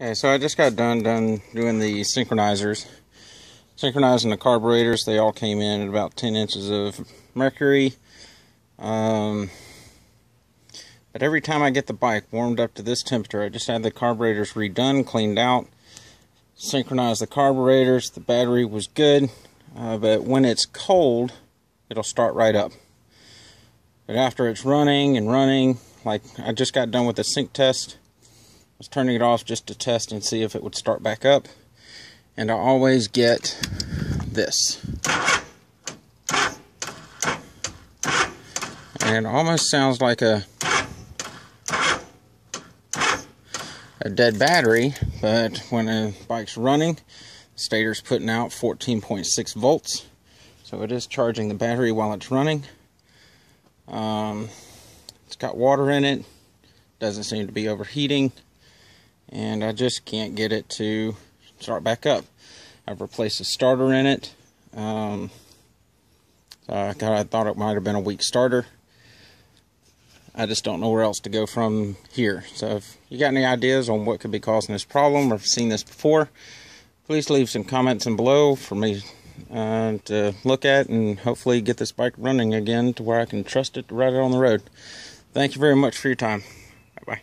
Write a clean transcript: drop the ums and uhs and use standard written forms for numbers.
Okay, so I just got done doing the synchronizers. Synchronizing the carburetors, they all came in at about 10 inches of mercury. But every time I get the bike warmed up to this temperature, I just had the carburetors redone, cleaned out, synchronized the carburetors. The battery was good, but when it's cold, it'll start right up. But after it's running and running, like I just got done with the sync test, I was turning it off just to test and see if it would start back up. And I always get this. And it almost sounds like a dead battery, but when a bike's running, the stator's putting out 14.6 volts. So it is charging the battery while it's running. It's got water in it, doesn't seem to be overheating, and I just can't get it to start back up. I've replaced a starter in it. So I thought it might have been a weak starter. I just don't know where else to go from here. So if you got any ideas on what could be causing this problem, or have seen this before, please leave some comments in below for me to look at and hopefully get this bike running again to where I can trust it to ride it on the road. Thank you very much for your time. Bye-bye.